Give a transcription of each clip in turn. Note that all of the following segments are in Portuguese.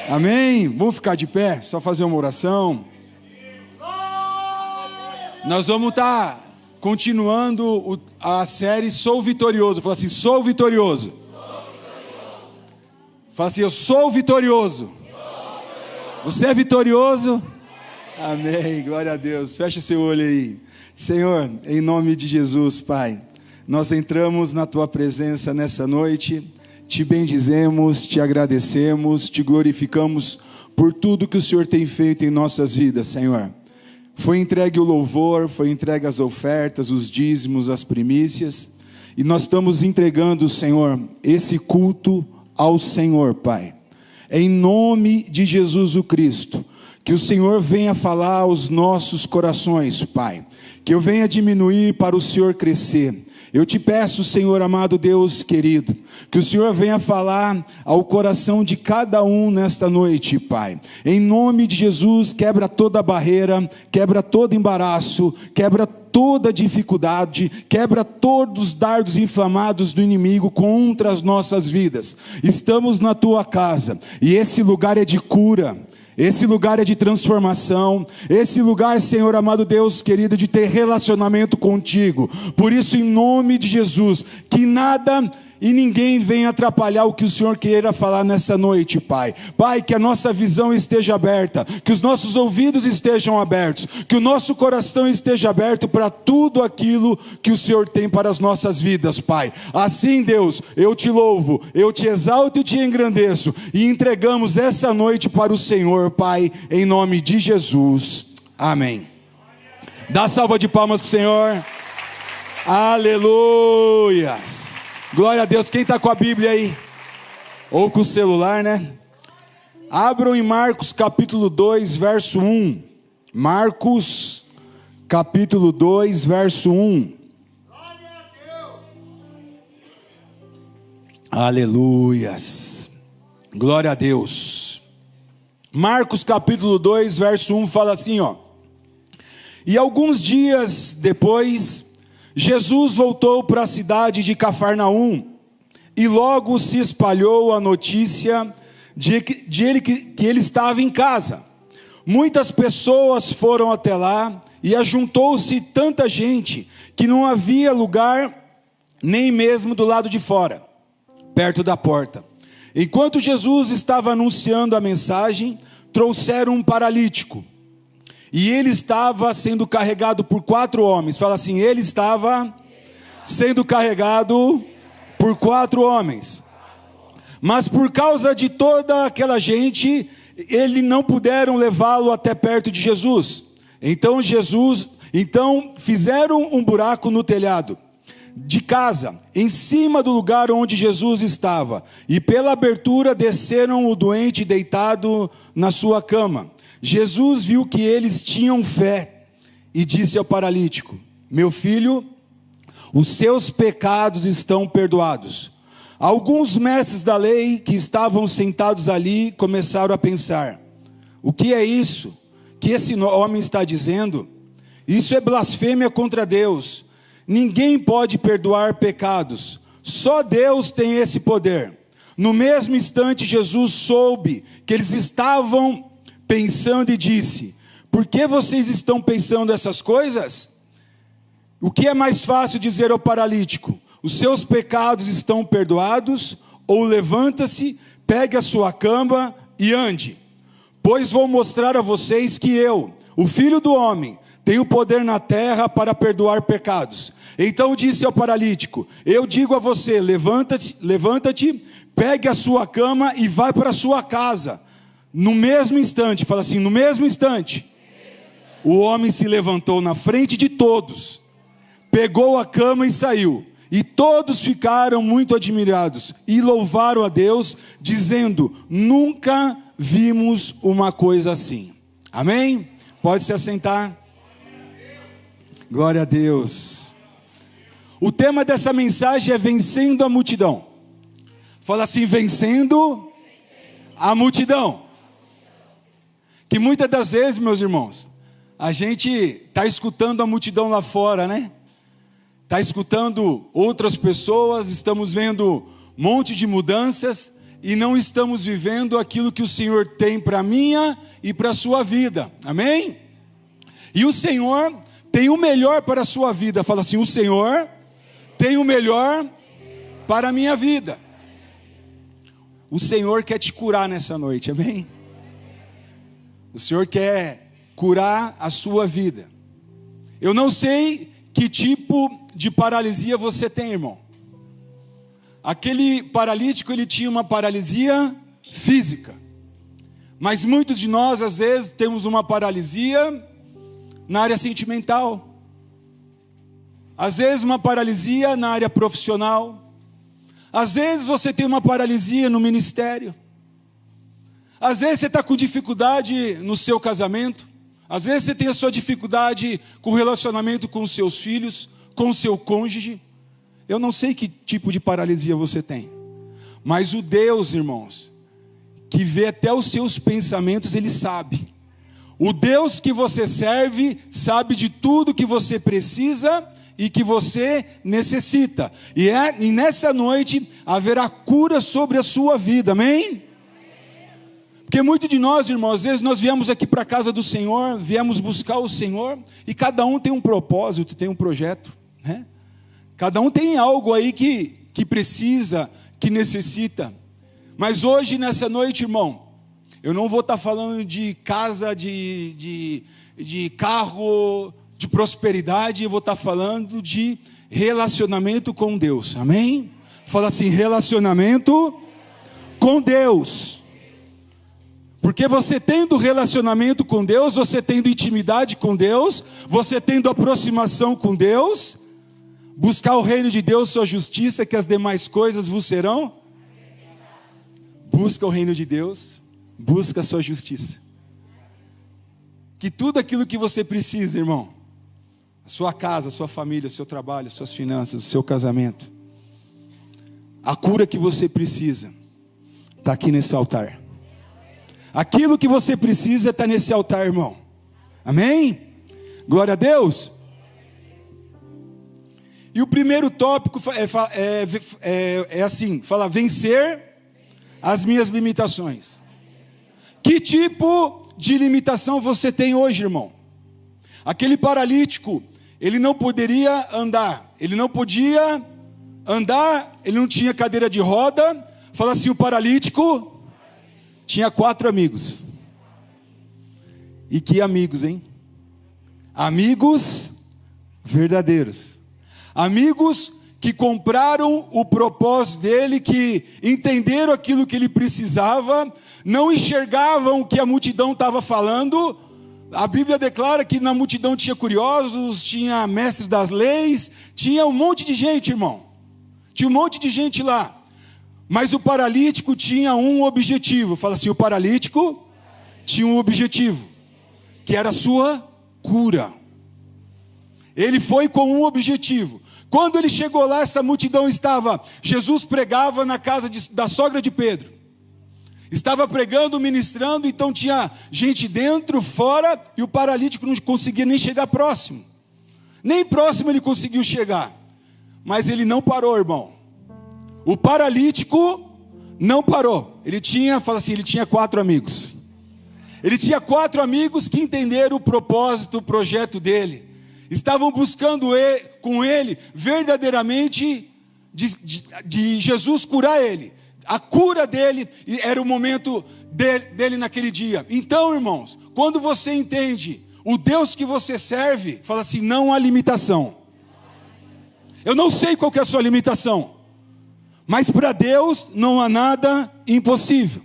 Amém? Vamos ficar de pé, só fazer uma oração. Nós vamos estar continuando a série Sou Vitorioso. Fala assim, sou vitorioso. Fala assim, eu sou vitorioso. Você é vitorioso? Amém, glória a Deus. Fecha seu olho aí. Senhor, em nome de Jesus, Pai, nós entramos na Tua presença nessa noite, Te bendizemos, Te agradecemos, Te glorificamos por tudo que o Senhor tem feito em nossas vidas, Senhor. Foi entregue o louvor, foi entregue as ofertas, os dízimos, as primícias, e nós estamos entregando, Senhor, esse culto ao Senhor, Pai. Em nome de Jesus o Cristo, que o Senhor venha falar aos nossos corações, Pai. Que eu venha diminuir para o Senhor crescer. Eu te peço, Senhor amado Deus querido, que o Senhor venha falar ao coração de cada um nesta noite, Pai. Em nome de Jesus, quebra toda barreira, quebra todo embaraço, quebra toda dificuldade, quebra todos os dardos inflamados do inimigo contra as nossas vidas. Estamos na Tua casa, e esse lugar é de cura. Esse lugar é de transformação, esse lugar, Senhor amado Deus querido, de ter relacionamento contigo. Por isso, em nome de Jesus, que nada e ninguém venha atrapalhar o que o Senhor queira falar nessa noite, Pai. Pai, que a nossa visão esteja aberta, que os nossos ouvidos estejam abertos, que o nosso coração esteja aberto para tudo aquilo que o Senhor tem para as nossas vidas, Pai. Assim, Deus, eu te louvo, eu te exalto e te engrandeço, e entregamos essa noite para o Senhor, Pai, em nome de Jesus. Amém. Dá salva de palmas para o Senhor. Aleluias. Glória a Deus. Quem está com a Bíblia aí? Ou com o celular, né? Abram em Marcos capítulo 2, verso 1. Marcos capítulo 2, verso 1. Glória a Deus. Aleluias. Glória a Deus. Marcos capítulo 2, verso 1 fala assim, ó. E alguns dias depois, Jesus voltou para a cidade de Cafarnaum, e logo se espalhou a notícia que ele estava em casa. Muitas pessoas foram até lá, e ajuntou-se tanta gente, que não havia lugar, nem mesmo do lado de fora, perto da porta. Enquanto Jesus estava anunciando a mensagem, trouxeram um paralítico, e ele estava sendo carregado por 4 homens. Fala assim, ele estava sendo carregado por 4 homens. Mas por causa de toda aquela gente, eles não puderam levá-lo até perto de Jesus. Então fizeram um buraco no telhado de casa, em cima do lugar onde Jesus estava. E pela abertura desceram o doente deitado na sua cama. Jesus viu que eles tinham fé e disse ao paralítico: meu filho, os seus pecados estão perdoados. Alguns mestres da lei que estavam sentados ali começaram a pensar: o que é isso que esse homem está dizendo? Isso é blasfêmia contra Deus. Ninguém pode perdoar pecados, só Deus tem esse poder. No mesmo instante, Jesus soube que eles estavam pensando e disse: por que vocês estão pensando essas coisas? O que é mais fácil dizer ao paralítico: os seus pecados estão perdoados? Ou levanta-se, pegue a sua cama e ande? Pois vou mostrar a vocês que eu, o Filho do Homem, tenho poder na terra para perdoar pecados. Então disse ao paralítico: eu digo a você, levanta-te, pegue a sua cama e vai para a sua casa. No mesmo instante, fala assim, no mesmo instante, o homem se levantou na frente de todos, pegou a cama e saiu. E todos ficaram muito admirados e louvaram a Deus, dizendo: nunca vimos uma coisa assim. Amém? Pode se assentar. Glória a Deus. O tema dessa mensagem é vencendo a multidão. Fala assim, vencendo a multidão. Que muitas das vezes, meus irmãos, a gente está escutando a multidão lá fora, né? Está escutando outras pessoas, estamos vendo um monte de mudanças, e não estamos vivendo aquilo que o Senhor tem para a minha e para a sua vida, amém? E o Senhor tem o melhor para a sua vida. Fala assim: o Senhor tem o melhor para a minha vida. O Senhor quer te curar nessa noite, amém? O Senhor quer curar a sua vida. Eu não sei que tipo de paralisia você tem, irmão. Aquele paralítico, ele tinha uma paralisia física. Mas muitos de nós, às vezes, temos uma paralisia na área sentimental. Às vezes uma paralisia na área profissional. Às vezes você tem uma paralisia no ministério. Às vezes você está com dificuldade no seu casamento. Às vezes você tem a sua dificuldade com o relacionamento com os seus filhos, com o seu cônjuge. Eu não sei que tipo de paralisia você tem. Mas o Deus, irmãos, que vê até os seus pensamentos, Ele sabe. O Deus que você serve sabe de tudo que você precisa e que você necessita. E nessa noite haverá cura sobre a sua vida, amém? Porque muito de nós, irmãos, às vezes nós viemos aqui para a casa do Senhor, viemos buscar o Senhor, e cada um tem um propósito, tem um projeto, né? Cada um tem algo aí que precisa, que necessita. Mas hoje, nessa noite, irmão, eu não vou estar falando de casa, de carro, de prosperidade. Eu vou estar falando de relacionamento com Deus, amém? Fala assim: relacionamento com Deus. Porque você tendo relacionamento com Deus, você tendo intimidade com Deus, você tendo aproximação com Deus, buscar o reino de Deus, sua justiça, que as demais coisas vos serão. Busca o reino de Deus, busca a sua justiça. Que tudo aquilo que você precisa, irmão, a sua casa, a sua família, o seu trabalho, as suas finanças, o seu casamento, a cura que você precisa, está aqui nesse altar. Aquilo que você precisa está nesse altar, irmão. Amém? Glória a Deus. E o primeiro tópico é assim, fala: vencer as minhas limitações. Que tipo de limitação você tem hoje, irmão? Aquele paralítico, ele não poderia andar. Ele não podia andar, ele não tinha cadeira de roda. Fala assim: o paralítico tinha 4 amigos. E que amigos, hein? Amigos verdadeiros. Amigos que compraram o propósito dele, que entenderam aquilo que ele precisava, não enxergavam o que a multidão estava falando. A Bíblia declara que na multidão tinha curiosos, tinha mestres das leis, tinha um monte de gente, irmão. Tinha um monte de gente lá. Mas o paralítico tinha um objetivo. Fala assim: o paralítico tinha um objetivo, que era a sua cura. Ele foi com um objetivo. Quando ele chegou lá, essa multidão estava... Jesus pregava na casa da sogra de Pedro. Estava pregando, ministrando, então tinha gente dentro, fora, e o paralítico não conseguia nem chegar próximo. Nem próximo ele conseguiu chegar. Mas ele não parou, irmão. O paralítico não parou. Ele tinha 4 amigos. Ele tinha 4 amigos que entenderam o propósito, o projeto dele. Estavam buscando com ele verdadeiramente de Jesus curar ele. A cura dele era o momento dele naquele dia. Então, irmãos, quando você entende o Deus que você serve, fala assim: não há limitação. Eu não sei qual que é a sua limitação, mas para Deus não há nada impossível.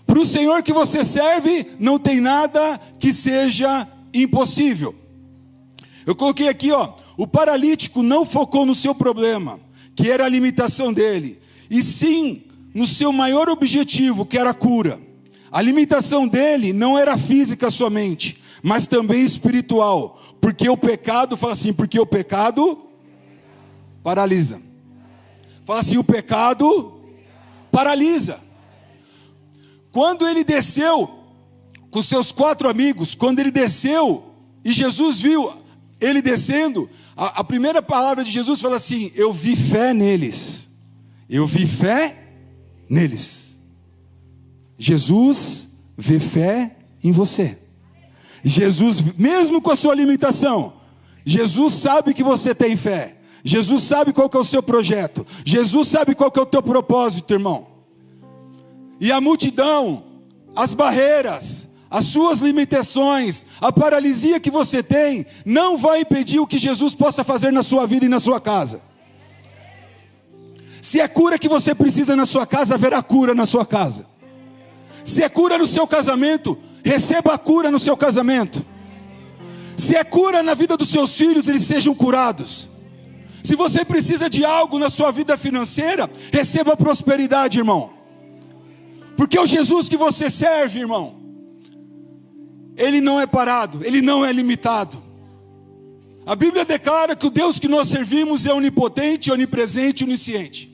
Para o Senhor que você serve, não tem nada que seja impossível. Eu coloquei aqui, o paralítico não focou no seu problema, que era a limitação dele, e sim no seu maior objetivo, que era a cura. A limitação dele não era física somente, mas também espiritual, porque o pecado, fala assim, porque o pecado paralisa. Fala assim: o pecado paralisa. Quando ele desceu com seus 4 amigos, quando ele desceu e Jesus viu ele descendo, a primeira palavra de Jesus fala assim: eu vi fé neles. Eu vi fé neles. Jesus vê fé em você. Jesus, mesmo com a sua limitação, Jesus sabe que você tem fé. Jesus sabe qual que é o seu projeto. Jesus sabe qual que é o teu propósito, irmão. E a multidão, as barreiras, as suas limitações, a paralisia que você tem, não vai impedir o que Jesus possa fazer na sua vida e na sua casa. Se é cura que você precisa na sua casa, haverá cura na sua casa. Se é cura no seu casamento, receba a cura no seu casamento. Se é cura na vida dos seus filhos, eles sejam curados. Se você precisa de algo na sua vida financeira, receba prosperidade, irmão. Porque o Jesus que você serve, irmão, Ele não é parado, Ele não é limitado. A Bíblia declara que o Deus que nós servimos é onipotente, onipresente e onisciente.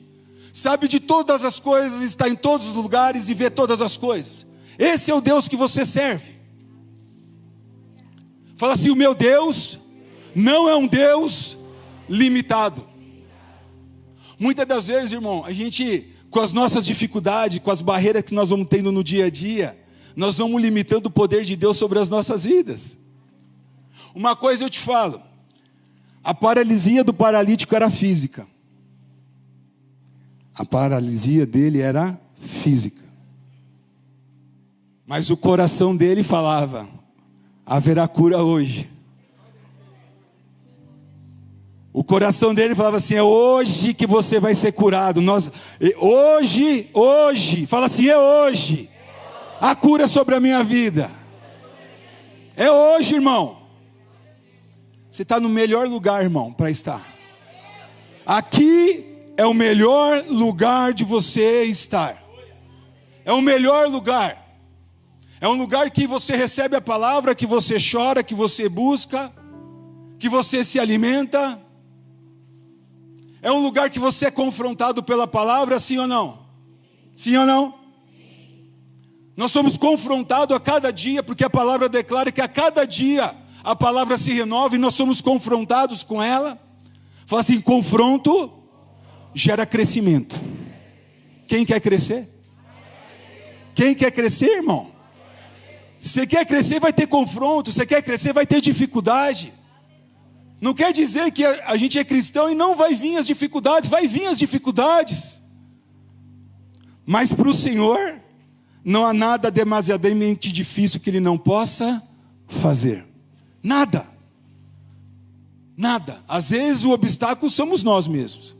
Sabe de todas as coisas, está em todos os lugares e vê todas as coisas. Esse é o Deus que você serve. Fala assim: o meu Deus não é um Deus limitado. Muitas das vezes, irmão, a gente, com as nossas dificuldades, com as barreiras que nós vamos tendo no dia a dia, nós vamos limitando o poder de Deus sobre as nossas vidas. Uma coisa eu te falo: a paralisia do paralítico era física. A paralisia dele era física. Mas o coração dele falava: haverá cura hoje. O coração dele falava assim: é hoje que você vai ser curado. Hoje, fala assim: é hoje. A cura sobre a minha vida. É hoje, irmão. Você está no melhor lugar, irmão, para estar. Aqui é o melhor lugar de você estar. É o melhor lugar. É um lugar que você recebe a palavra, que você chora, que você busca, que você se alimenta. É um lugar que você é confrontado pela palavra, sim ou não? Sim ou não? Sim. Nós somos confrontados a cada dia, porque a palavra declara que a cada dia a palavra se renova e nós somos confrontados com ela. Fala assim: confronto gera crescimento. Quem quer crescer? Quem quer crescer, irmão? Se você quer crescer, vai ter confronto. Se você quer crescer, vai ter dificuldade. Não quer dizer que a gente é cristão e não vai vir as dificuldades. Vai vir as dificuldades. Mas para o Senhor, não há nada demasiadamente difícil que Ele não possa fazer. Nada. Nada. Às vezes o obstáculo somos nós mesmos.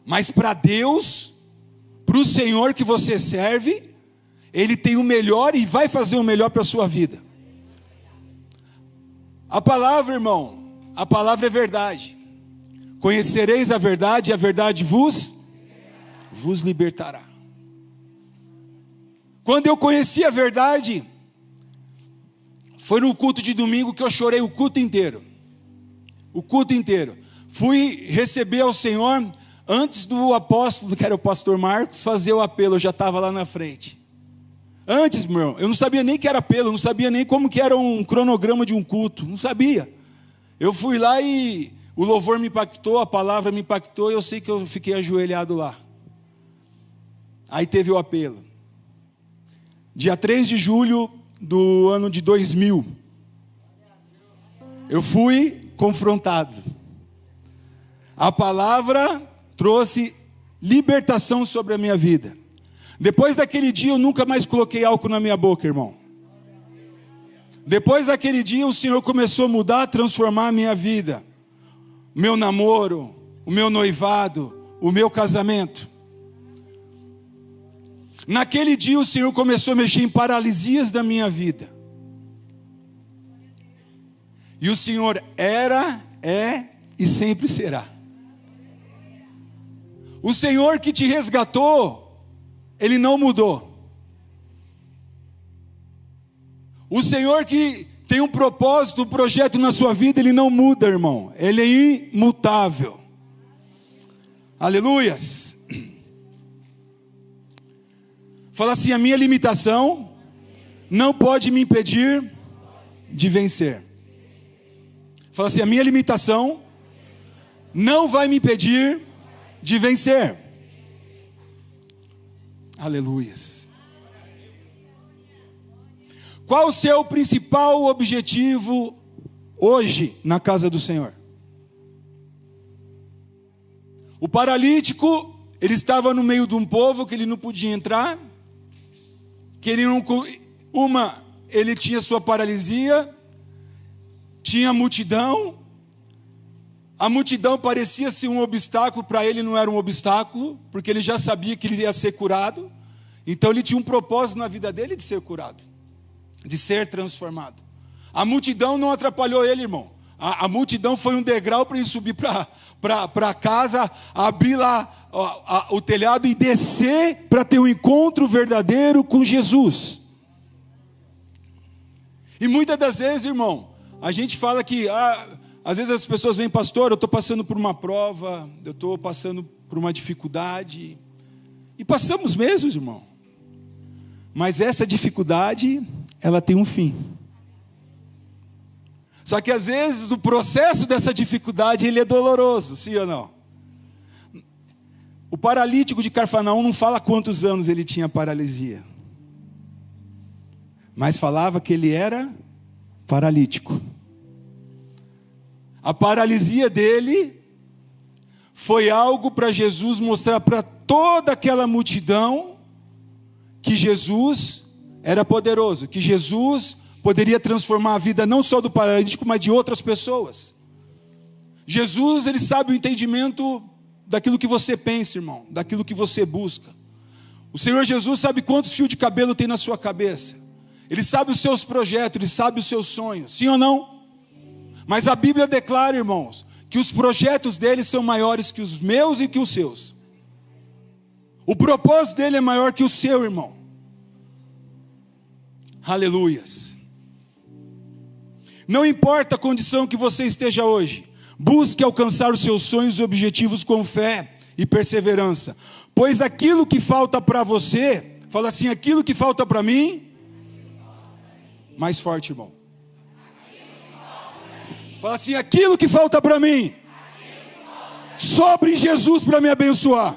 Mas para Deus, para o Senhor que você serve, Ele tem o melhor e vai fazer o melhor para a sua vida. A palavra, irmão, a palavra é verdade. Conhecereis a verdade e a verdade vos libertará. Quando eu conheci a verdade, foi no culto de domingo que eu chorei o culto inteiro. O culto inteiro. Fui receber ao Senhor antes do apóstolo, que era o pastor Marcos, fazer o apelo. Eu já estava lá na frente. Antes, meu irmão, eu não sabia nem que era apelo, não sabia nem como que era um cronograma de um culto, não sabia. Eu fui lá e o louvor me impactou, a palavra me impactou, e eu sei que eu fiquei ajoelhado lá. Aí teve o apelo. Dia 3 de julho do ano de 2000, eu fui confrontado. A palavra trouxe libertação sobre a minha vida. Depois daquele dia eu nunca mais coloquei álcool na minha boca, irmão. Depois daquele dia o Senhor começou a mudar, a transformar a minha vida. O meu namoro, o meu noivado, o meu casamento. Naquele dia o Senhor começou a mexer em paralisias da minha vida. E o Senhor era, é e sempre será. O Senhor que te resgatou, Ele não mudou. O Senhor que tem um propósito, um projeto na sua vida, Ele não muda, irmão. Ele é imutável. Aleluias. Fala assim: a minha limitação não pode me impedir de vencer. Fala assim: a minha limitação não vai me impedir de vencer. Aleluias. Qual o seu principal objetivo hoje na casa do Senhor? O paralítico, ele estava no meio de um povo que ele não podia entrar, que ele não... ele tinha sua paralisia, tinha multidão, a multidão parecia ser um obstáculo, para ele não era um obstáculo, porque ele já sabia que ele ia ser curado, então ele tinha um propósito na vida dele de ser curado, de ser transformado. A multidão não atrapalhou ele, irmão. A multidão foi um degrau para ele subir para casa, abrir lá o telhado e descer para ter um encontro verdadeiro com Jesus. E muitas das vezes, irmão, a gente fala que, às vezes as pessoas vêm, pastor, eu estou passando por uma prova, eu estou passando por uma dificuldade. E passamos mesmo, irmão. Mas essa dificuldade, ela tem um fim. Só que às vezes o processo dessa dificuldade, ele é doloroso, sim ou não? O paralítico de Cafarnaum não fala quantos anos ele tinha paralisia, mas falava que ele era paralítico. A paralisia dele foi algo para Jesus mostrar para toda aquela multidão que Jesus era poderoso, que Jesus poderia transformar a vida não só do paralítico, mas de outras pessoas. Jesus, ele sabe o entendimento daquilo que você pensa, irmão, daquilo que você busca. O Senhor Jesus sabe quantos fios de cabelo tem na sua cabeça. Ele sabe os seus projetos, ele sabe os seus sonhos, sim ou não? Mas a Bíblia declara, irmãos, que os projetos dele são maiores que os meus e que os seus. O propósito dele é maior que o seu, irmão. Aleluias. Não importa a condição que você esteja hoje, busque alcançar os seus sonhos e objetivos com fé e perseverança, pois aquilo que falta para você, fala assim, aquilo que falta para mim, mais forte, irmão. Fala assim, aquilo que falta para mim, sobre Jesus para me abençoar.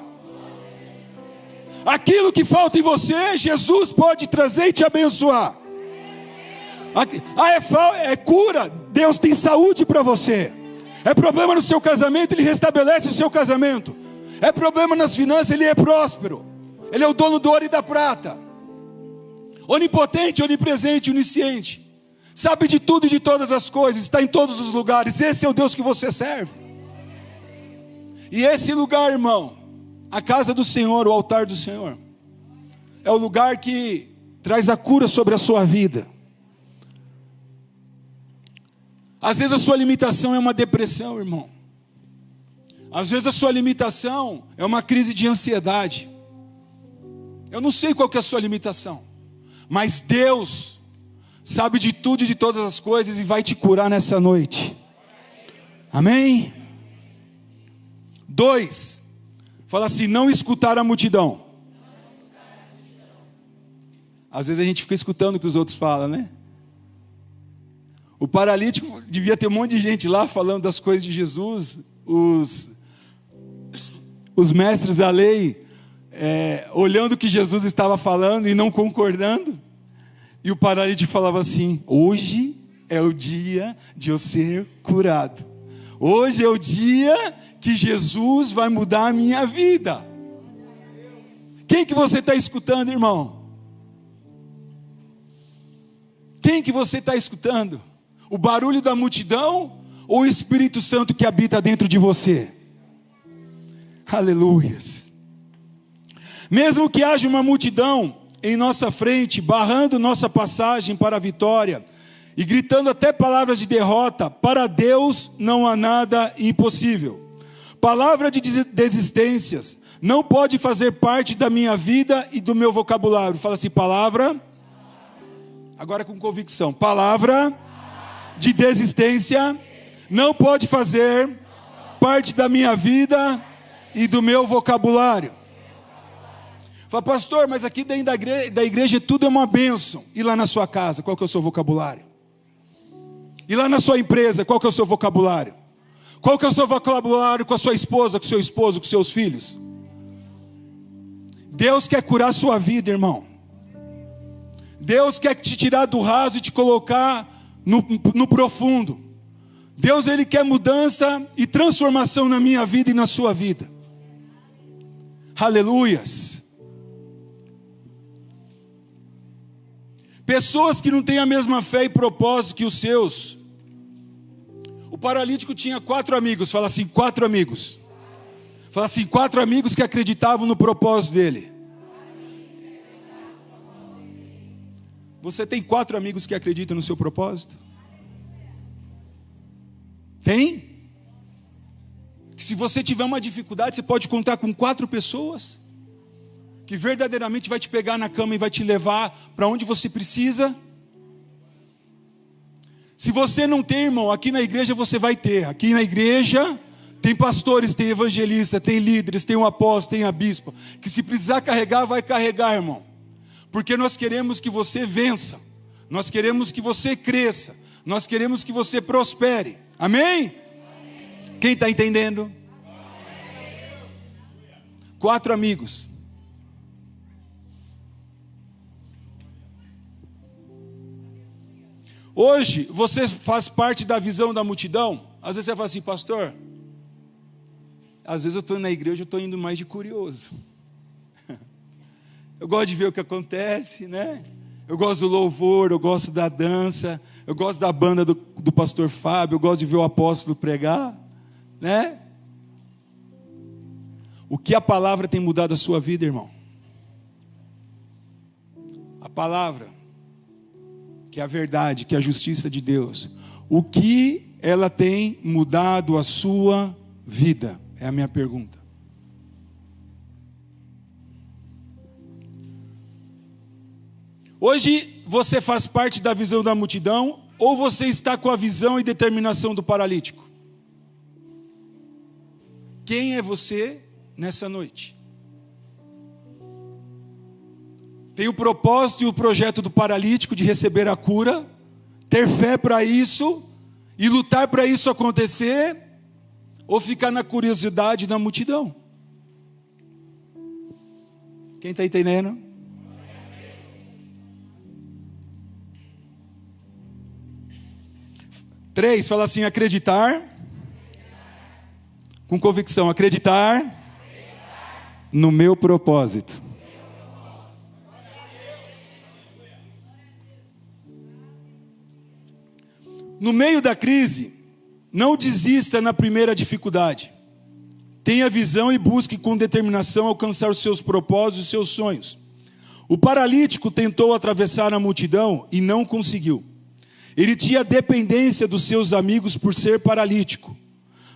Aquilo que falta em você, Jesus pode trazer e te abençoar. É cura, Deus tem saúde para você. É problema no seu casamento, Ele restabelece o seu casamento. É problema nas finanças, Ele é próspero. Ele é o dono do ouro e da prata. Onipotente, onipresente, onisciente. Sabe de tudo e de todas as coisas, está em todos os lugares. Esse é o Deus que você serve. E esse lugar, irmão, a casa do Senhor, o altar do Senhor, é o lugar que traz a cura sobre a sua vida. Às vezes a sua limitação é uma depressão, irmão. Às vezes a sua limitação é uma crise de ansiedade. Eu não sei qual que é a sua limitação, mas Deus sabe de tudo e de todas as coisas e vai te curar nessa noite. Amém? 2, fala assim, não escutar a multidão. Às vezes a gente fica escutando o que os outros falam, né? O paralítico, devia ter um monte de gente lá falando das coisas de Jesus, os mestres da lei, olhando o que Jesus estava falando e não concordando. E o paralítico falava assim, hoje é o dia de eu ser curado. Hoje é o dia que Jesus vai mudar a minha vida. Quem que você está escutando, irmão? Quem que você está escutando? O barulho da multidão ou o Espírito Santo que habita dentro de você? Aleluias. Mesmo que haja uma multidão em nossa frente, barrando nossa passagem para a vitória, e gritando até palavras de derrota, para Deus não há nada impossível. Palavra de desistências não pode fazer parte da minha vida e do meu vocabulário. Fala assim, palavra, agora com convicção, palavra de desistência não pode fazer parte da minha vida e do meu vocabulário. Fala, pastor, mas aqui dentro da igreja tudo é uma bênção. E lá na sua casa, qual que é o seu vocabulário? E lá na sua empresa, qual que é o seu vocabulário? Qual que é o seu vocabulário com a sua esposa, com o seu esposo, com seus filhos? Deus quer curar a sua vida, irmão. Deus quer te tirar do raso e te colocar no profundo. Deus, Ele quer mudança e transformação na minha vida e na sua vida. Aleluias. Pessoas que não têm a mesma fé e propósito que os seus. O paralítico tinha 4 amigos. Fala assim, 4 amigos. Fala assim, 4 amigos que acreditavam no propósito dele. Você tem 4 amigos que acreditam no seu propósito? Tem? Se você tiver uma dificuldade, você pode contar com 4 pessoas que verdadeiramente vai te pegar na cama e vai te levar para onde você precisa. Se você não tem, irmão, aqui na igreja você vai ter. Aqui na igreja tem pastores, tem evangelistas, tem líderes, tem um apóstolo, tem a bispa, que se precisar carregar, vai carregar, irmão. Porque nós queremos que você vença. Nós queremos que você cresça. Nós queremos que você prospere. Amém? Amém. Quem está entendendo? Amém. 4 amigos. Hoje, você faz parte da visão da multidão. Às vezes você fala assim, pastor, às vezes eu estou na igreja, eu estou indo mais de curioso. Eu gosto de ver o que acontece, né? Eu gosto do louvor, eu gosto da dança, eu gosto da banda do pastor Fábio, eu gosto de ver o apóstolo pregar, né? O que a palavra tem mudado a sua vida, irmão? A palavra, que é a verdade, que é a justiça de Deus. O que ela tem mudado a sua vida? É a minha pergunta. Hoje você faz parte da visão da multidão, ou você está com a visão e determinação do paralítico? Quem é você nessa noite? Tem o propósito e o projeto do paralítico de receber a cura, ter fé para isso e lutar para isso acontecer, ou ficar na curiosidade da multidão? Quem está entendendo? Três, fala assim, acreditar. Com convicção, acreditar no meu propósito. No meio da crise, não desista na primeira dificuldade. Tenha visão e busque com determinação alcançar os seus propósitos e os seus sonhos. O paralítico tentou atravessar a multidão e não conseguiu. Ele tinha dependência dos seus amigos por ser paralítico,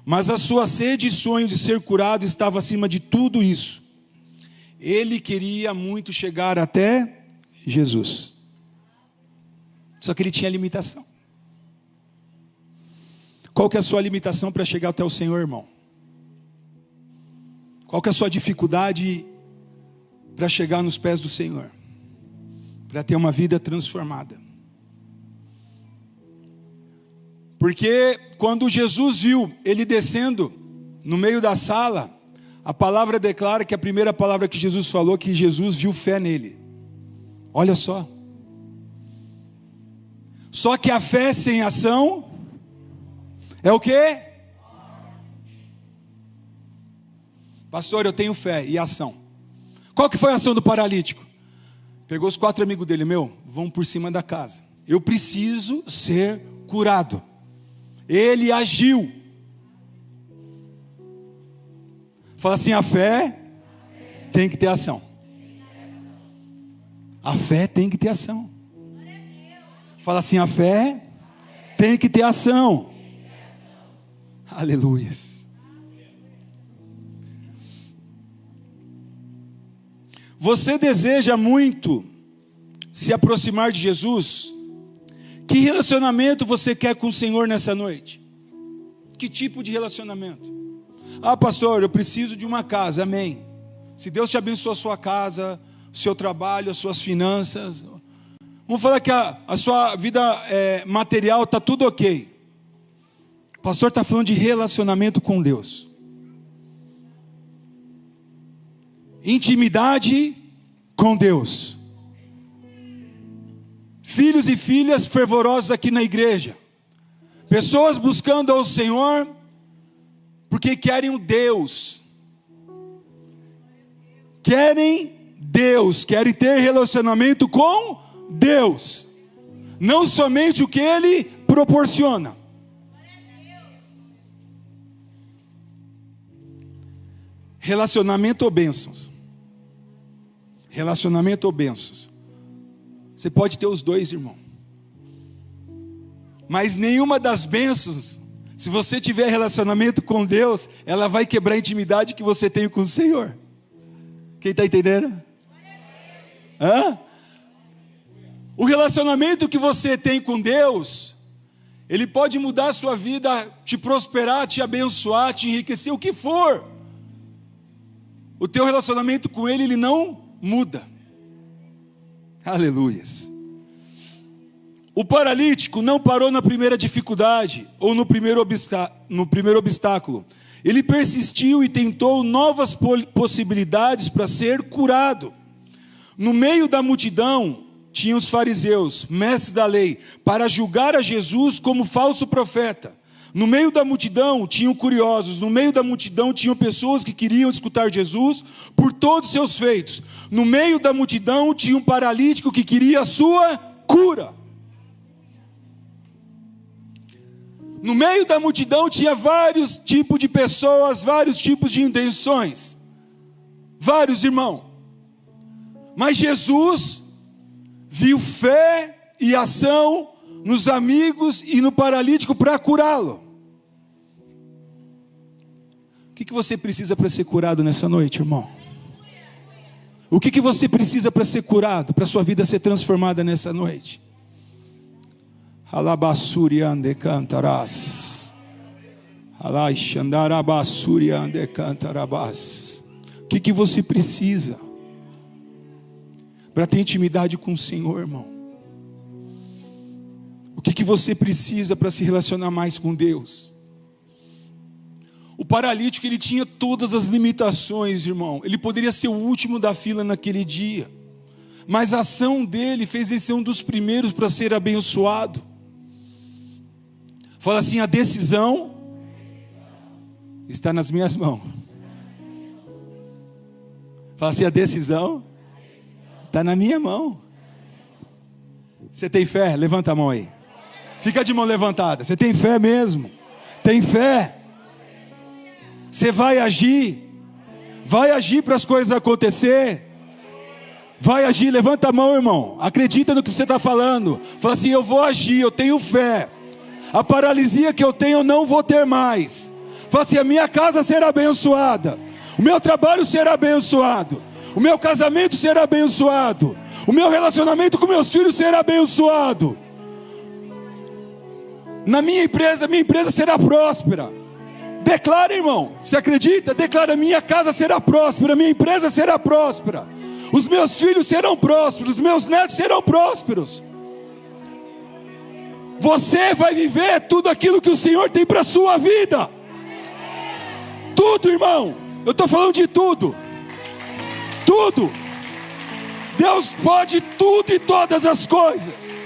mas a sua sede e sonho de ser curado estava acima de tudo isso. Ele queria muito chegar até Jesus, só que ele tinha limitação. Qual que é a sua limitação para chegar até o Senhor, irmão? Qual que é a sua dificuldade para chegar nos pés do Senhor? Para ter uma vida transformada. Porque quando Jesus viu ele descendo no meio da sala, a palavra declara que a primeira palavra que Jesus falou, que Jesus viu fé nele. Olha só. Só que a fé sem ação é o quê? Pastor, eu tenho fé e ação. Qual que foi a ação do paralítico? Pegou os 4 amigos dele, vão por cima da casa. Eu preciso ser curado. Ele agiu. Fala assim, a fé tem que ter ação. A fé tem que ter ação. Fala assim, a fé tem que ter ação. Aleluias. Você deseja muito se aproximar de Jesus? Que relacionamento você quer com o Senhor nessa noite? Que tipo de relacionamento? Ah, pastor, eu preciso de uma casa. Amém. Se Deus te abençoa a sua casa, o seu trabalho, as suas finanças. Vamos falar que a sua vida material está tudo ok. O pastor está falando de relacionamento com Deus. Intimidade com Deus. filhos e filhas fervorosos aqui na igreja. Pessoas buscando ao Senhor porque querem um Deus. Querem Deus, querem ter relacionamento com Deus. Não somente o que Ele proporciona. Relacionamento ou bênçãos? Relacionamento ou bênçãos? Você pode ter os dois, irmão. Mas nenhuma das bênçãos, se você tiver relacionamento com Deus, ela vai quebrar a intimidade que você tem com o Senhor. Quem está entendendo? Hã? O relacionamento que você tem com Deus, ele pode mudar a sua vida, te prosperar, te abençoar, te enriquecer, o que for. O teu relacionamento com Ele, ele não muda. Aleluias. O paralítico não parou na primeira dificuldade, ou no primeiro obstáculo. Ele persistiu e tentou novas possibilidades para ser curado. No meio da multidão, tinham os fariseus, mestres da lei, para julgar a Jesus como falso profeta. No meio da multidão tinham curiosos, no meio da multidão tinham pessoas que queriam escutar Jesus por todos os seus feitos. No meio da multidão tinha um paralítico que queria a sua cura. No meio da multidão tinha vários tipos de pessoas, vários tipos de intenções. Vários, irmão. Mas Jesus viu fé e ação nos amigos e no paralítico para curá-lo. O que você precisa para ser curado nessa noite, irmão? O que você precisa para ser curado, para sua vida ser transformada nessa noite? Alabassuriande cantarás. Alaixandarabassuriande cantarabás. O que você precisa para ter intimidade com o Senhor, irmão? O que você precisa para se relacionar mais com Deus? O paralítico, ele tinha todas as limitações, irmão. Ele poderia ser o último da fila naquele dia. Mas a ação dele fez ele ser um dos primeiros para ser abençoado. Fala assim: a decisão está nas minhas mãos. Fala assim: a decisão está na minha mão. Você tem fé? Levanta a mão aí. Fica de mão levantada. Você tem fé mesmo? Tem fé? Você vai agir? Vai agir para as coisas acontecer? Vai agir? Levanta a mão, irmão. Acredita no que você está falando. Fala assim: eu vou agir, eu tenho fé. A paralisia que eu tenho eu não vou ter mais. Fala assim: a minha casa será abençoada. O meu trabalho será abençoado. O meu casamento será abençoado. O meu relacionamento com meus filhos será abençoado. Na minha empresa será próspera. Declara, irmão. Você acredita? Declara: minha casa será próspera, minha empresa será próspera. Os meus filhos serão prósperos, os meus netos serão prósperos. Você vai viver tudo aquilo que o Senhor tem para a sua vida. Tudo, irmão. Eu estou falando de tudo. Tudo. Deus pode tudo e todas as coisas.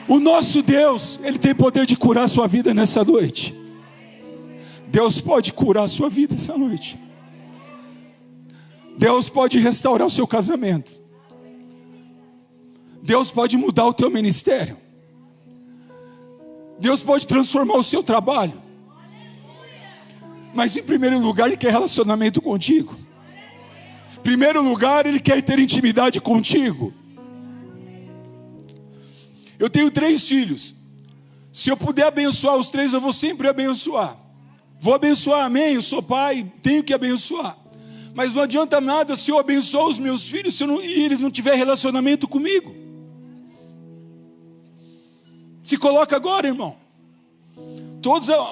O nosso Deus, Ele tem poder de curar a sua vida nessa noite. Deus pode curar a sua vida essa noite. Deus pode restaurar o seu casamento. Deus pode mudar o teu ministério. Deus pode transformar o seu trabalho. Mas em primeiro lugar, Ele quer relacionamento contigo. Em primeiro lugar, Ele quer ter intimidade contigo. Eu tenho 3 filhos. Se eu puder abençoar os 3, eu vou sempre abençoar. Vou abençoar, amém? Eu sou pai, tenho que abençoar. Mas não adianta nada se eu abençoar os meus filhos e eles não tiverem relacionamento comigo. Se coloca agora, irmão.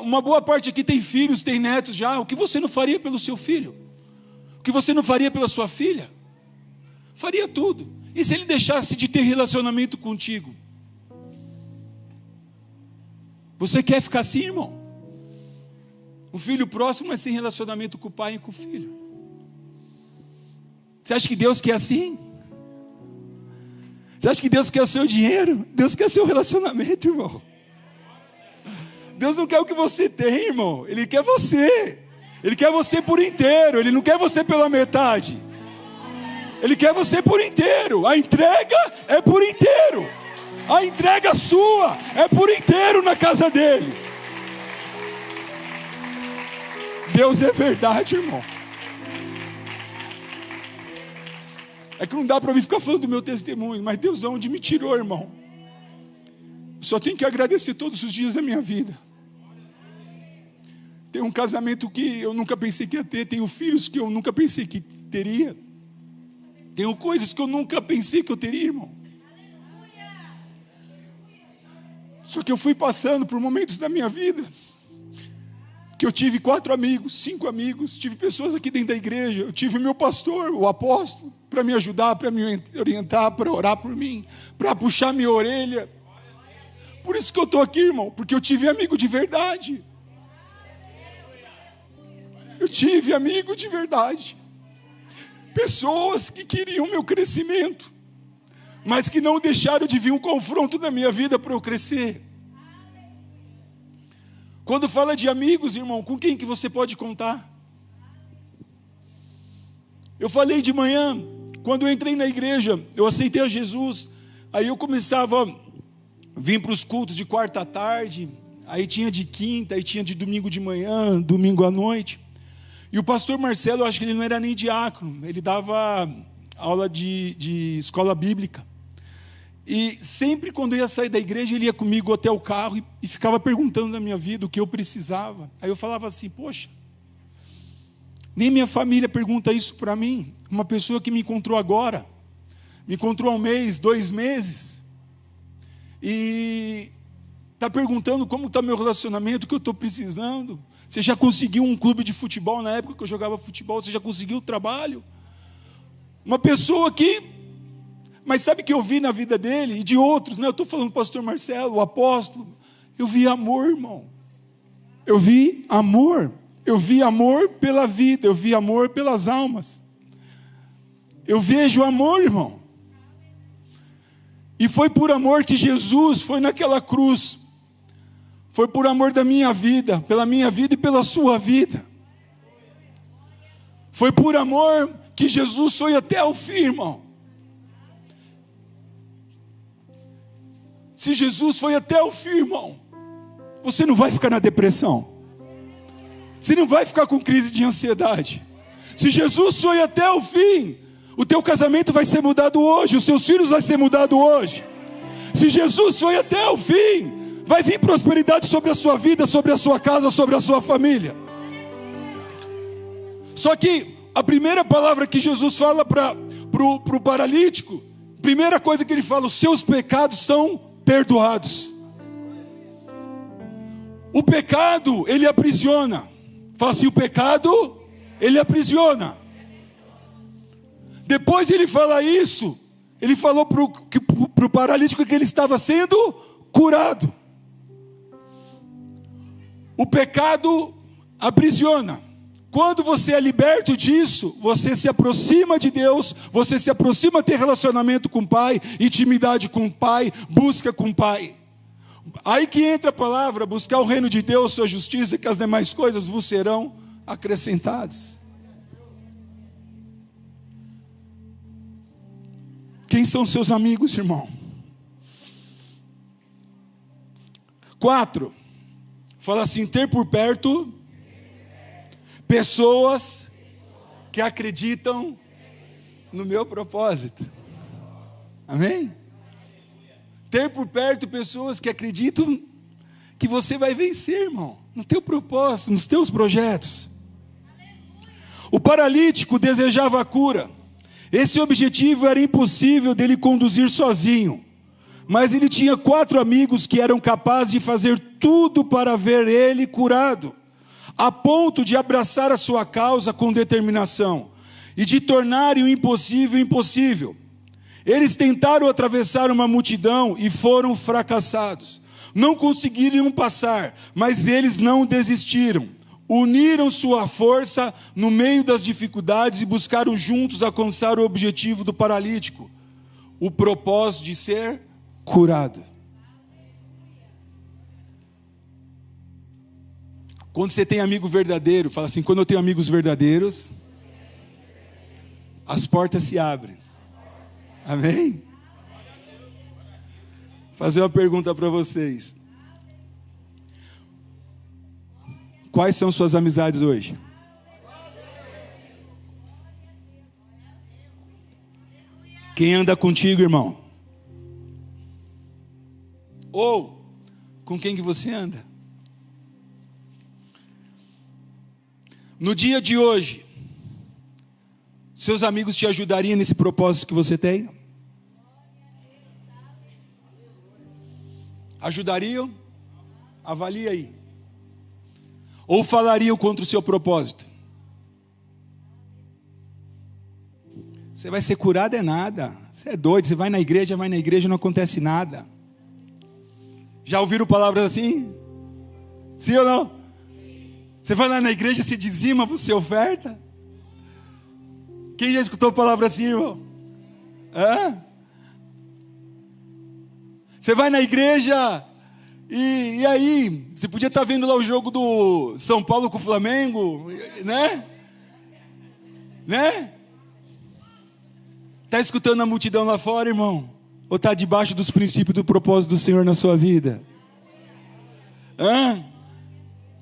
Uma boa parte aqui tem filhos, tem netos já. O que você não faria pelo seu filho? O que você não faria pela sua filha? Faria tudo. E se ele deixasse de ter relacionamento contigo? Você quer ficar assim, irmão? Um filho próximo, mas sem relacionamento com o pai e com o filho. Você acha que Deus quer assim? Você acha que Deus quer o seu dinheiro? Deus quer o seu relacionamento, irmão. Deus não quer o que você tem, irmão. Ele quer você. Ele quer você por inteiro. Ele não quer você pela metade. Ele quer você por inteiro. A entrega é por inteiro. A entrega sua é por inteiro na casa dele. Deus é verdade, irmão. É que não dá para mim ficar falando do meu testemunho, mas Deus de onde me tirou, irmão. Só tenho que agradecer todos os dias da minha vida. Tenho um casamento que eu nunca pensei que ia ter. Tenho filhos que eu nunca pensei que teria. Tenho coisas que eu nunca pensei que eu teria, irmão. Só que eu fui passando por momentos da minha vida que eu tive 4 amigos, 5 amigos, tive pessoas aqui dentro da igreja, eu tive o meu pastor, o apóstolo, para me ajudar, para me orientar, para orar por mim, para puxar minha orelha. Por isso que eu estou aqui, irmão, porque eu tive amigo de verdade. Eu tive amigo de verdade. Pessoas que queriam meu crescimento, mas que não deixaram de vir um confronto na minha vida para eu crescer. Quando fala de amigos, irmão, com quem que você pode contar? Eu falei de manhã, quando eu entrei na igreja, eu aceitei a Jesus, aí eu começava a vir para os cultos de quarta à tarde, aí tinha de quinta, aí tinha de domingo de manhã, domingo à noite. E o pastor Marcelo, eu acho que ele não era nem diácono, ele dava aula de escola bíblica. E sempre quando eu ia sair da igreja, ele ia comigo até o carro e ficava perguntando da minha vida o que eu precisava. Aí eu falava assim, poxa, nem minha família pergunta isso para mim. Uma pessoa que me encontrou agora, me encontrou há 1 mês, 2 meses, e está perguntando como está meu relacionamento, o que eu estou precisando. Você já conseguiu um clube de futebol na época que eu jogava futebol? Você já conseguiu trabalho? Uma pessoa que... Mas sabe o que eu vi na vida dele e de outros, né? Eu estou falando do pastor Marcelo, o apóstolo. Eu vi amor, irmão. Eu vi amor. Eu vi amor pela vida. Eu vi amor pelas almas. Eu vejo amor, irmão. E foi por amor que Jesus foi naquela cruz. Foi por amor da minha vida, pela minha vida e pela sua vida. Foi por amor que Jesus foi até o fim, irmão. Se Jesus foi até o fim, irmão, você não vai ficar na depressão. Você não vai ficar com crise de ansiedade. Se Jesus foi até o fim, o teu casamento vai ser mudado hoje, os seus filhos vão ser mudados hoje. Se Jesus foi até o fim, vai vir prosperidade sobre a sua vida, sobre a sua casa, sobre a sua família. Só que a primeira palavra que Jesus fala para o paralítico, primeira coisa que ele fala, os seus pecados são perdoados. O pecado, ele aprisiona. Fala assim, o pecado, ele aprisiona. Depois ele fala isso, ele falou para o paralítico que ele estava sendo curado. O pecado aprisiona. Quando você é liberto disso, você se aproxima de Deus, você se aproxima de ter relacionamento com o Pai, intimidade com o Pai, busca com o Pai. Aí que entra a palavra, buscar o reino de Deus, sua justiça, que as demais coisas vos serão acrescentadas. Quem são seus amigos, irmão? 4, fala assim, ter por perto pessoas que acreditam no meu propósito. Amém? Ter por perto pessoas que acreditam que você vai vencer, irmão, no teu propósito, nos teus projetos. O paralítico desejava a cura. Esse objetivo era impossível dele conduzir sozinho. Mas ele tinha 4 amigos que eram capazes de fazer tudo para ver ele curado, a ponto de abraçar a sua causa com determinação e de tornar o impossível impossível. Eles tentaram atravessar uma multidão e foram fracassados. Não conseguiram passar, mas eles não desistiram. uniram sua força no meio das dificuldades e buscaram juntos alcançar o objetivo do paralítico, o propósito de ser curado. Quando você tem amigo verdadeiro, fala assim: quando eu tenho amigos verdadeiros, as portas se abrem. Amém? Vou fazer uma pergunta para vocês. Quais são suas amizades hoje? Quem anda contigo, irmão? Ou com quem que você anda? No dia de hoje, seus amigos te ajudariam nesse propósito que você tem? Ajudariam? Avalie aí. Ou falariam contra o seu propósito? Você vai ser curado é nada. Você é doido, você vai na igreja, não acontece nada. Já ouviram palavras assim? Sim ou não? Você vai lá na igreja, se dizima, você oferta? Quem já escutou palavra assim, irmão? Hã? Você vai na igreja e aí, você podia estar vendo lá o jogo do São Paulo com o Flamengo, né? Né? Está escutando a multidão lá fora, irmão? Ou está debaixo dos princípios do propósito do Senhor na sua vida? Hã?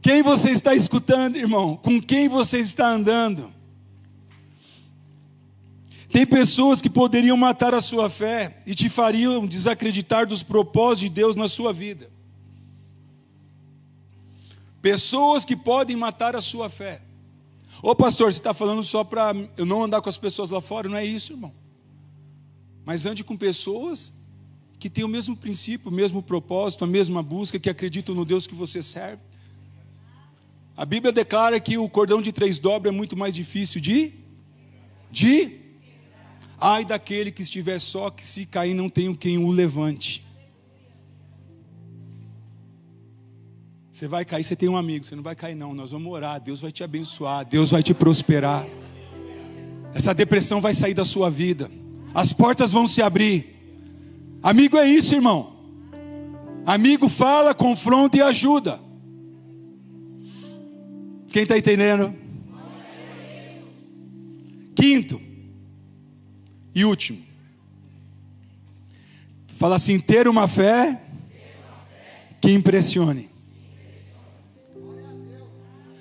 Quem você está escutando, irmão? Com quem você está andando? Tem pessoas que poderiam matar a sua fé e te fariam desacreditar dos propósitos de Deus na sua vida. Pessoas que podem matar a sua fé. Ô pastor, você está falando só para eu não andar com as pessoas lá fora? Não é isso, irmão. Mas ande com pessoas que têm o mesmo princípio, o mesmo propósito, a mesma busca, que acreditam no Deus que você serve. A Bíblia declara que o cordão de 3 dobras é muito mais difícil ai daquele que estiver só, que se cair não tem quem o levante. Você vai cair, você tem um amigo. Você não vai cair não, nós vamos orar. Deus vai te abençoar, Deus vai te prosperar. Essa depressão vai sair da sua vida. As portas vão se abrir. Amigo é isso, irmão. Amigo fala, confronta e ajuda. Quem está entendendo? Quinto e último. Fala assim: ter uma fé que impressione.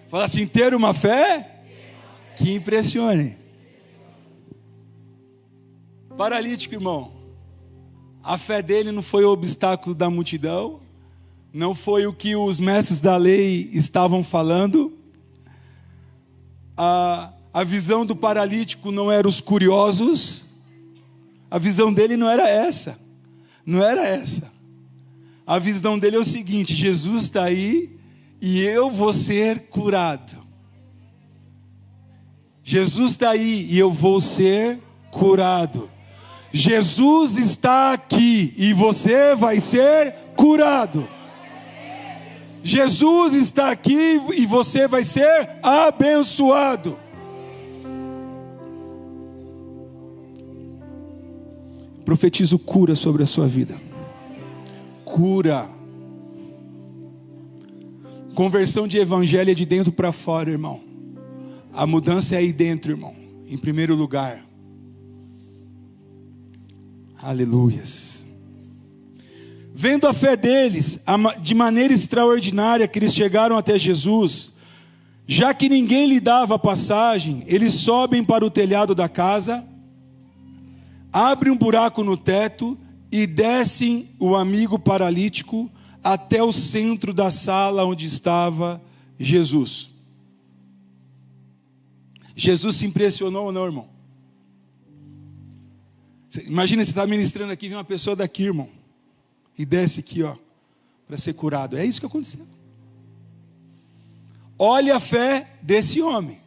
Fala assim: ter uma fé que impressione. Paralítico, irmão, a fé dele não foi o obstáculo da multidão, não foi o que os mestres da lei estavam falando. A visão do paralítico não era os curiosos. A visão dele não era essa. Não era essa. A visão dele é o seguinte: Jesus está aí e eu vou ser curado. Jesus está aí e eu vou ser curado. Jesus está aqui e você vai ser curado. Jesus está aqui e você vai ser abençoado. Profetizo cura sobre a sua vida. Cura. Conversão de evangelho é de dentro para fora, irmão. A mudança é aí dentro, irmão. Em primeiro lugar. Aleluias. Vendo a fé deles, de maneira extraordinária que eles chegaram até Jesus, já que ninguém lhe dava passagem, eles sobem para o telhado da casa, abrem um buraco no teto e descem o amigo paralítico até o centro da sala onde estava Jesus. Jesus se impressionou ou não, irmão? Imagina, você está ministrando aqui, vem uma pessoa daqui, irmão, e desce aqui, ó, para ser curado. É isso que aconteceu. Olha a fé desse homem.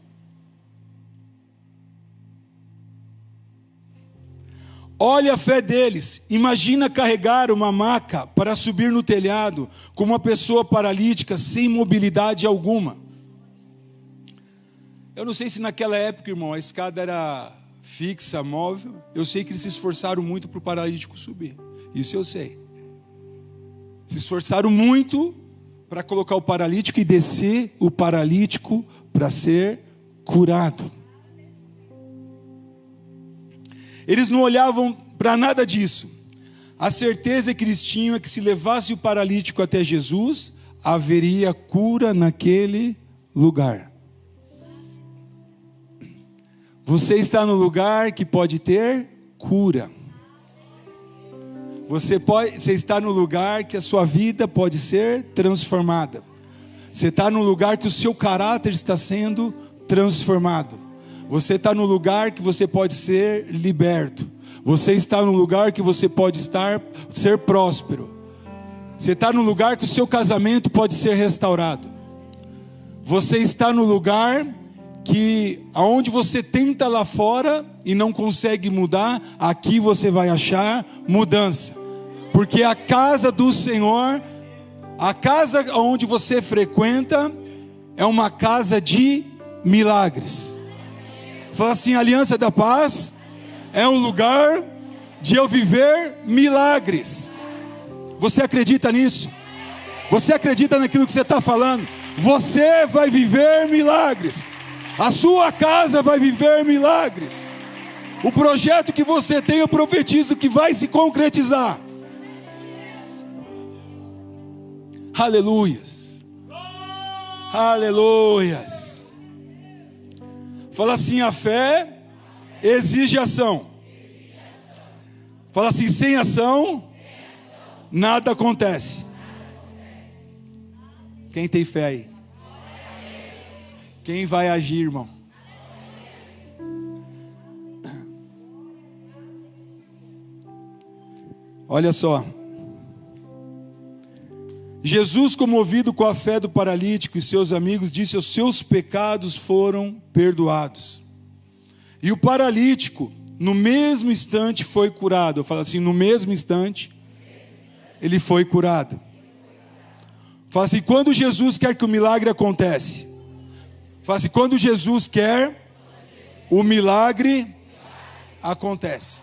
Olha a fé deles. Imagina carregar uma maca para subir no telhado com uma pessoa paralítica sem mobilidade alguma. Eu não sei se naquela época, irmão, a escada era fixa, móvel. Eu sei que eles se esforçaram muito para o paralítico subir. Isso eu sei. Se esforçaram muito para colocar o paralítico e descer o paralítico para ser curado. Eles não olhavam para nada disso. A certeza que eles tinham é que se levasse o paralítico até Jesus, haveria cura naquele lugar. Você está no lugar que pode ter cura. Você está no lugar que a sua vida pode ser transformada. Você está no lugar que o seu caráter está sendo transformado. Você está no lugar que você pode ser liberto. Você está no lugar que você pode ser próspero. Você está no lugar que o seu casamento pode ser restaurado. Você está no lugar que aonde você tenta lá fora e não consegue mudar, aqui você vai achar mudança. Porque a casa do Senhor, a casa onde você frequenta, é uma casa de milagres. Fala assim: Aliança da Paz é um lugar de eu viver milagres. Você acredita nisso? Você acredita naquilo que você está falando? Você vai viver milagres. A sua casa vai viver milagres. O projeto que você tem, eu profetizo que vai se concretizar. Aleluias. Aleluias. Fala assim: a fé exige ação. Fala assim: sem ação, nada acontece. Quem tem fé aí? Quem vai agir, irmão? Olha só. Jesus, comovido com a fé do paralítico e seus amigos, disse: os seus pecados foram perdoados. E o paralítico, no mesmo instante, foi curado. Eu falo assim: no mesmo instante, ele foi curado. Fala assim: quando Jesus quer que o milagre acontece. Fala assim: quando Jesus quer, o milagre acontece.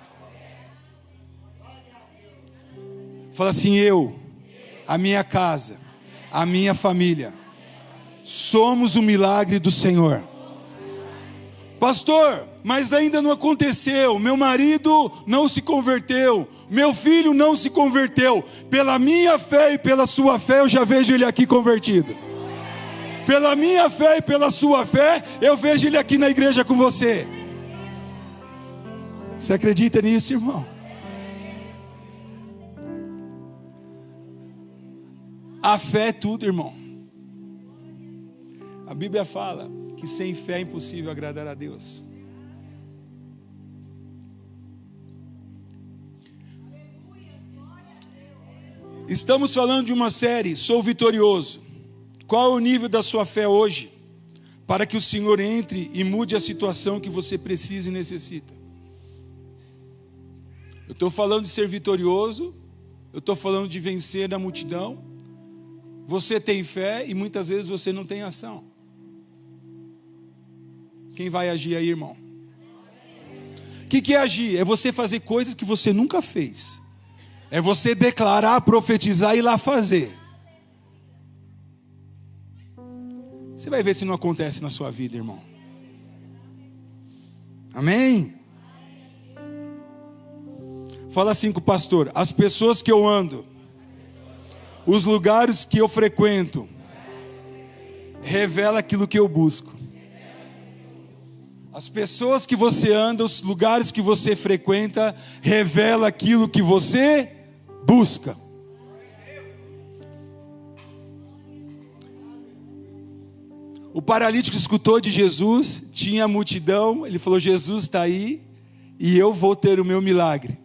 Fala assim: eu, a minha casa, a minha família, somos o milagre do Senhor. Pastor, mas ainda não aconteceu. Meu marido não se converteu. Meu filho não se converteu. Pela minha fé e pela sua fé, eu já vejo ele aqui convertido. Pela minha fé e pela sua fé, eu vejo ele aqui na igreja com você. Você acredita nisso, irmão? A fé é tudo, irmão. A Bíblia fala que sem fé é impossível agradar a Deus. Estamos falando de uma série, Sou Vitorioso. Qual é o nível da sua fé hoje, para que o Senhor entre e mude a situação que você precisa e necessita? Eu estou falando de ser vitorioso, eu estou falando de vencer na multidão. Você tem fé e muitas vezes você não tem ação. Quem vai agir aí, irmão? O que é agir? É você fazer coisas que você nunca fez. É você declarar, profetizar e ir lá fazer. Você vai ver se não acontece na sua vida, irmão. Amém? Fala assim com o pastor: as pessoas que eu ando, os lugares que eu frequento, revela aquilo que eu busco. As pessoas que você anda, os lugares que você frequenta, revela aquilo que você busca. O paralítico escutou de Jesus, tinha multidão, ele falou: Jesus está aí e eu vou ter o meu milagre.